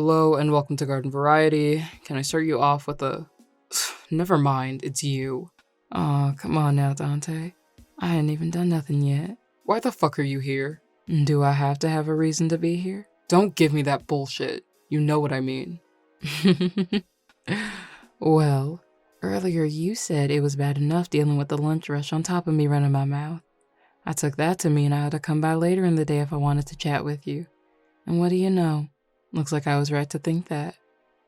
Hello and welcome to Garden Variety. Can I start you off with a... Never mind, it's you. Aw, come on now, Dante. I hadn't even done nothing yet. Why the fuck are you here? Do I have to have a reason to be here? Don't give me that bullshit. You know what I mean. Well, earlier you said it was bad enough dealing with the lunch rush on top of me running my mouth. I took that to mean I had to come by later in the day if I wanted to chat with you. And what do you know? Looks like I was right to think that.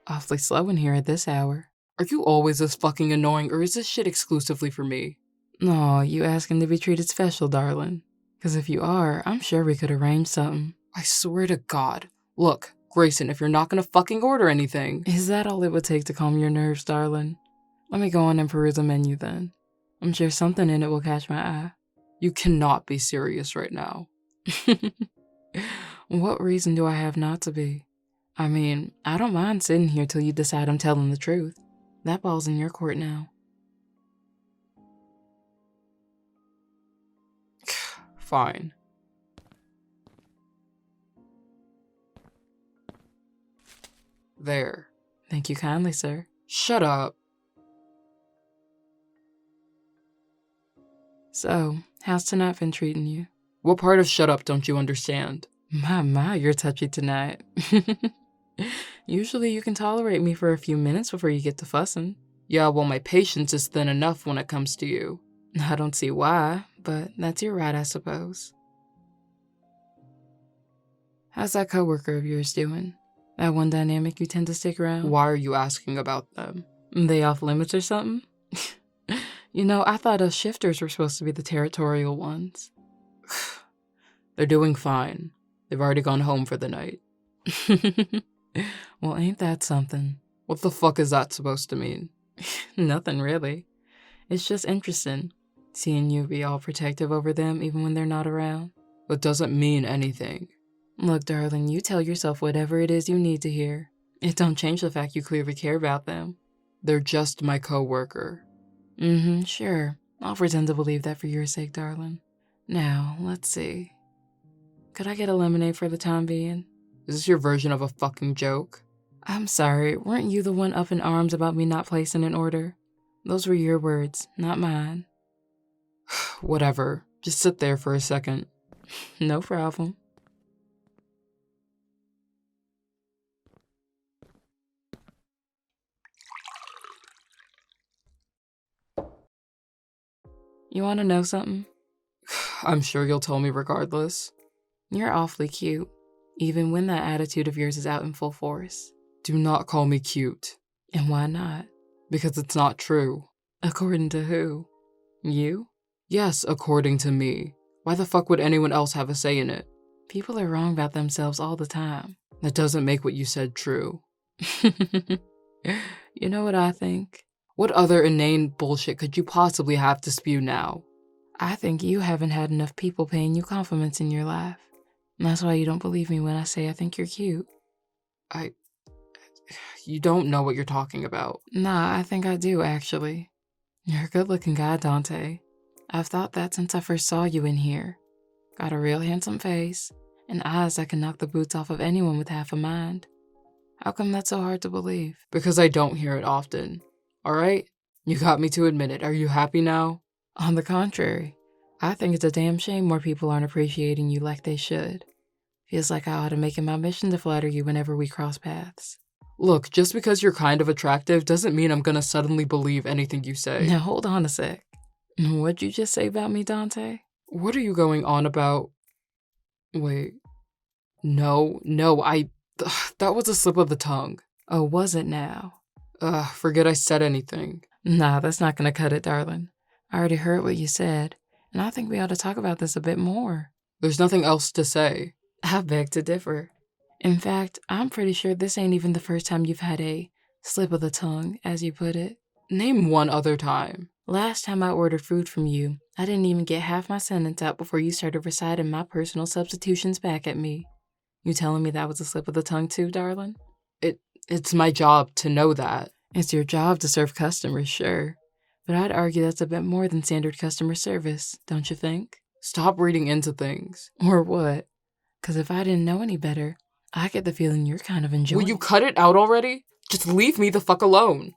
Awfully slow in here at this hour. Are you always this fucking annoying, or is this shit exclusively for me? Aw, you asking to be treated special, darling. Cause if you are, I'm sure we could arrange something. I swear to God. Look, Grayson, if you're not gonna fucking order anything... Is that all it would take to calm your nerves, darling? Let me go on and peruse the menu then. I'm sure something in it will catch my eye. You cannot be serious right now. What reason do I have not to be? I mean, I don't mind sitting here till you decide I'm telling the truth. That ball's in your court now. Fine. There. Thank you kindly, sir. Shut up. So, how's tonight been treating you? What part of shut up don't you understand? My, you're touchy tonight. Usually you can tolerate me for a few minutes before you get to fussing. Yeah, well, my patience is thin enough when it comes to you. I don't see why, but that's your right, I suppose. How's that coworker of yours doing? That one dynamic you tend to stick around? Why are you asking about them? They off limits or something? You know, I thought us shifters were supposed to be the territorial ones. They're doing fine. They've already gone home for the night. Well, ain't that something? What the fuck is that supposed to mean? Nothing really. It's just interesting, seeing you be all protective over them even when they're not around. It doesn't mean anything. Look, darling, you tell yourself whatever it is you need to hear. It don't change the fact you clearly care about them. They're just my coworker. Sure. I'll pretend to believe that for your sake, darling. Now, let's see. Could I get a lemonade for the time being? Is this your version of a fucking joke? I'm sorry, weren't you the one up in arms about me not placing an order? Those were your words, not mine. Whatever. Just sit there for a second. No problem. You want to know something? I'm sure you'll tell me regardless. You're awfully cute, even when that attitude of yours is out in full force. Do not call me cute. And why not? Because it's not true. According to who? You? Yes, according to me. Why the fuck would anyone else have a say in it? People are wrong about themselves all the time. That doesn't make what you said true. You know what I think? What other inane bullshit could you possibly have to spew now? I think you haven't had enough people paying you compliments in your life. And that's why you don't believe me when I say I think you're cute. You don't know what you're talking about. Nah, I think I do, actually. You're a good-looking guy, Dante. I've thought that since I first saw you in here. Got a real handsome face, and eyes that can knock the boots off of anyone with half a mind. How come that's so hard to believe? Because I don't hear it often. Alright? You got me to admit it. Are you happy now? On the contrary, I think it's a damn shame more people aren't appreciating you like they should. Feels like I ought to make it my mission to flatter you whenever we cross paths. Look, just because you're kind of attractive doesn't mean I'm gonna suddenly believe anything you say. Now hold on a sec. What'd you just say about me, Dante? What are you going on about? Wait. No, that was a slip of the tongue. Oh, was it now? Forget I said anything. Nah, that's not gonna cut it, darling. I already heard what you said, and I think we ought to talk about this a bit more. There's nothing else to say. I beg to differ. In fact, I'm pretty sure this ain't even the first time you've had a slip of the tongue, as you put it. Name one other time. Last time I ordered food from you, I didn't even get half my sentence out before you started reciting my personal substitutions back at me. You telling me that was a slip of the tongue too, darling? It's my job to know that. It's your job to serve customers, sure. But I'd argue that's a bit more than standard customer service, don't you think? Stop reading into things. Or what? Because if I didn't know any better, I get the feeling you're kind of enjoying it. Will you cut it out already? Just leave me the fuck alone.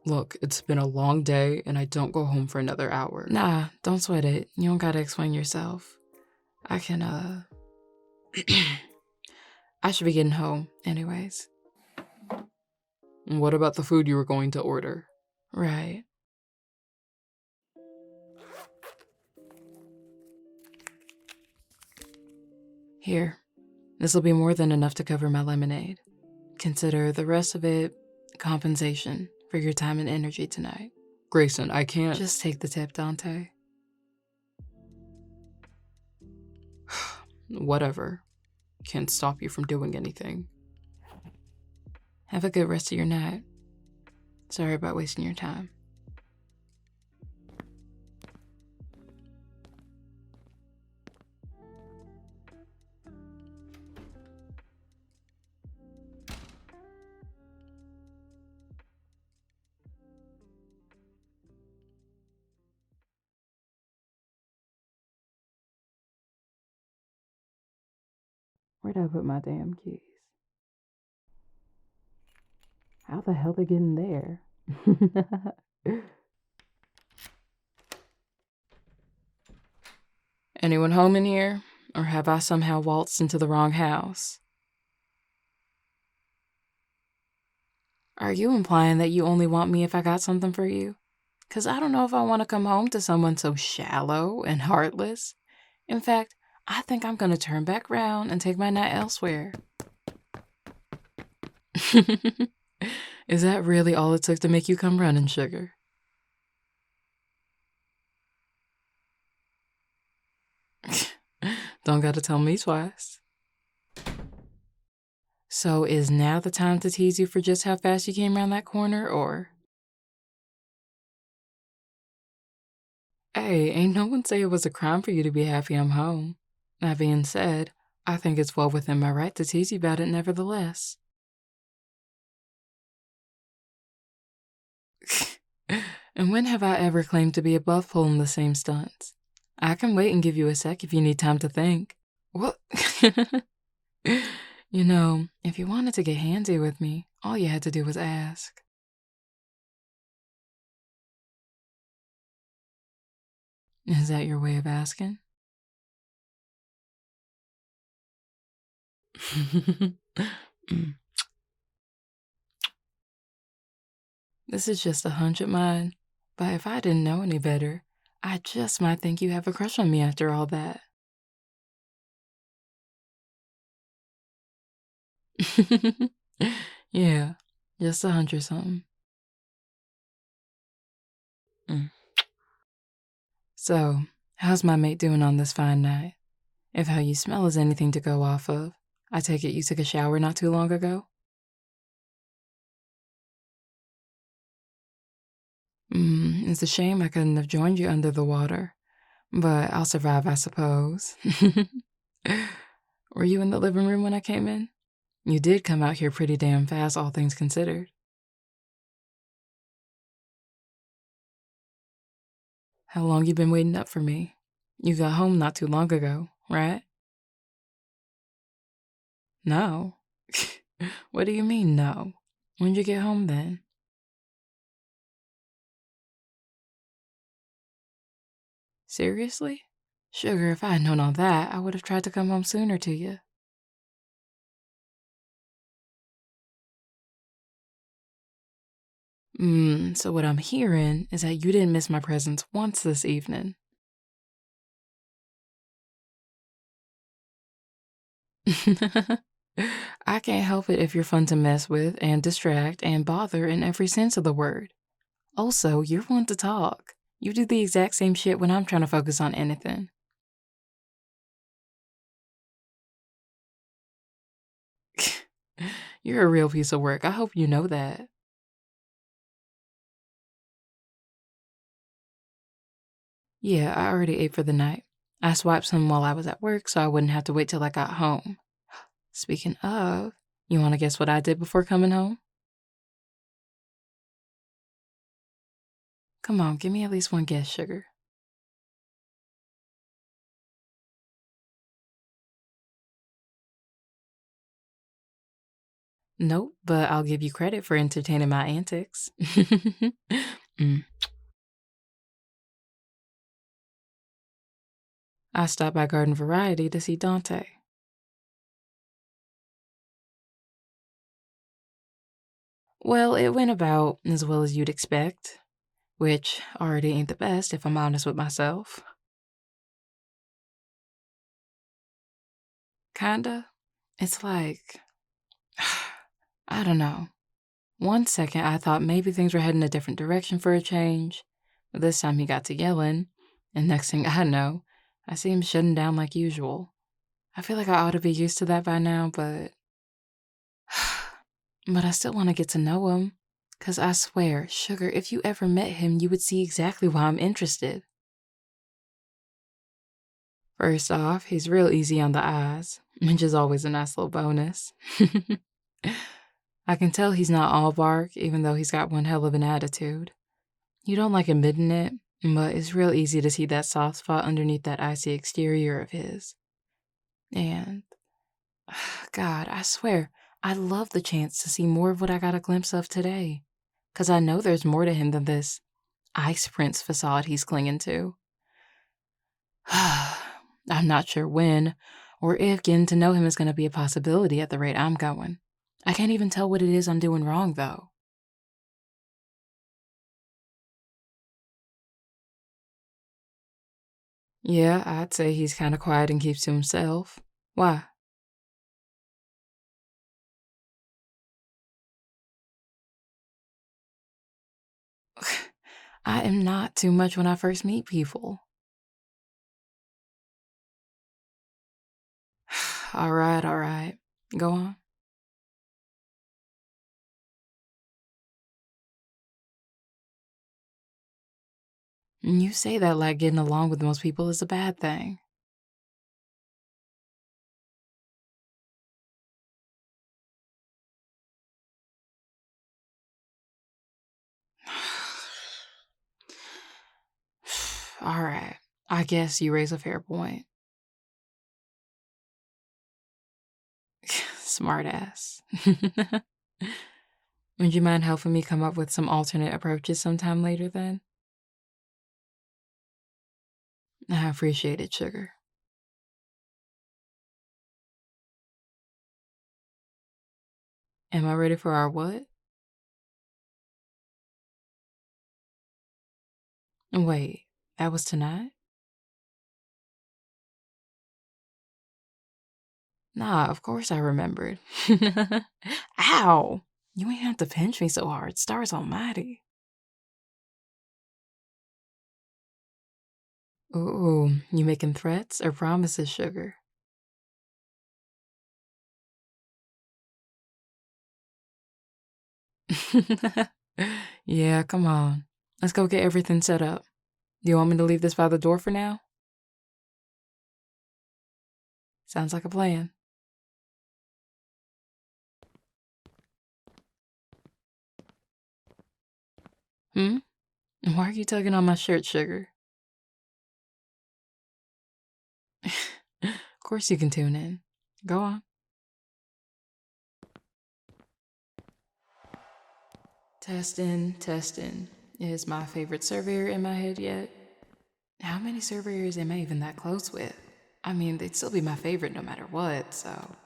Look, it's been a long day and I don't go home for another hour. Nah, don't sweat it. You don't gotta explain yourself. I can, I should be getting home, anyways. What about the food you were going to order? Right. Here, this'll be more than enough to cover my lemonade. Consider the rest of it compensation for your time and energy tonight. Grayson, I can't. Just take the tip, Dante. Whatever. Can't stop you from doing anything. Have a good rest of your night. Sorry about wasting your time. Where'd I put my damn keys? How the hell they get in there? Anyone home in here? Or have I somehow waltzed into the wrong house? Are you implying that you only want me if I got something for you? 'Cause I don't know if I want to come home to someone so shallow and heartless. In fact, I think I'm gonna turn back round and take my night elsewhere. Is that really all it took to make you come running, sugar? Don't gotta tell me twice. So is now the time to tease you for just how fast you came around that corner, or? Hey, ain't no one say it was a crime for you to be happy I'm home. That being said, I think it's well within my right to tease you about it nevertheless. And when have I ever claimed to be above pulling the same stunts? I can wait and give you a sec if you need time to think. What? You know, if you wanted to get handsy with me, all you had to do was ask. Is that your way of asking? This is just a hunch of mine, but if I didn't know any better, I just might think you have a crush on me after all that. Yeah, just a hunch or something. So, how's my mate doing on this fine night? If how you smell is anything to go off of, I take it you took a shower not too long ago? It's a shame I couldn't have joined you under the water, but I'll survive, I suppose. Were you in the living room when I came in? You did come out here pretty damn fast, all things considered. How long you been waiting up for me? You got home not too long ago, right? No. What do you mean, no? When'd you get home then? Seriously? Sugar, if I had known all that, I would have tried to come home sooner to you. So what I'm hearing is that you didn't miss my presence once this evening. I can't help it if you're fun to mess with and distract and bother in every sense of the word. Also, you're one to talk. You do the exact same shit when I'm trying to focus on anything. You're a real piece of work. I hope you know that. Yeah, I already ate for the night. I swiped some while I was at work so I wouldn't have to wait till I got home. Speaking of, you want to guess what I did before coming home? Come on, give me at least one guess, sugar. Nope, but I'll give you credit for entertaining my antics. Mm. I stopped by Garden Variety to see Dante. Well, it went about as well as you'd expect, which already ain't the best if I'm honest with myself. Kinda. It's like, I don't know. One second I thought maybe things were heading a different direction for a change, but this time he got to yelling, and next thing I know, I see him shutting down like usual. I feel like I ought to be used to that by now, but I still want to get to know him. 'Cause I swear, Sugar, if you ever met him, you would see exactly why I'm interested. First off, he's real easy on the eyes, which is always a nice little bonus. I can tell he's not all bark, even though he's got one hell of an attitude. You don't like admitting it, but it's real easy to see that soft spot underneath that icy exterior of his. And, God, I swear, I'd love the chance to see more of what I got a glimpse of today. 'Cause I know there's more to him than this ice prince facade he's clinging to. I'm not sure when or if getting to know him is going to be a possibility at the rate I'm going. I can't even tell what it is I'm doing wrong, though. Yeah, I'd say he's kind of quiet and keeps to himself. Why? I am not too much when I first meet people. All right, all right. Go on. You say that like getting along with most people is a bad thing. All right. I guess you raise a fair point. Smart ass. Would you mind helping me come up with some alternate approaches sometime later then? I appreciate it, Sugar. Am I ready for our what? Wait, that was tonight? Nah, of course I remembered. Ow! You ain't have to pinch me so hard, stars almighty. Ooh, you making threats or promises, Sugar? Yeah, come on. Let's go get everything set up. Do you want me to leave this by the door for now? Sounds like a plan. Hmm? Why are you tugging on my shirt, Sugar? Of course you can tune in. Go on. Testing, testing. Is my favorite surveyor in my head yet? How many surveyors am I even that close with? I mean, they'd still be my favorite no matter what, so.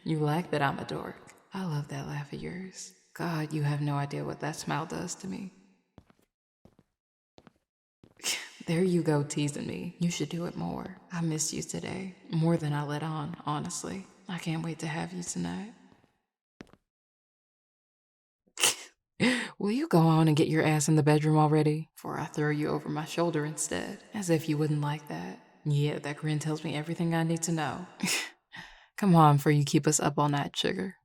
You like that I'm a dork. I love that laugh of yours. God, you have no idea what that smile does to me. There you go teasing me. You should do it more. I missed you today. More than I let on, honestly. I can't wait to have you tonight. Will you go on and get your ass in the bedroom already? Before I throw you over my shoulder instead. As if you wouldn't like that. Yeah, that grin tells me everything I need to know. Come on, before you keep us up all night, Sugar.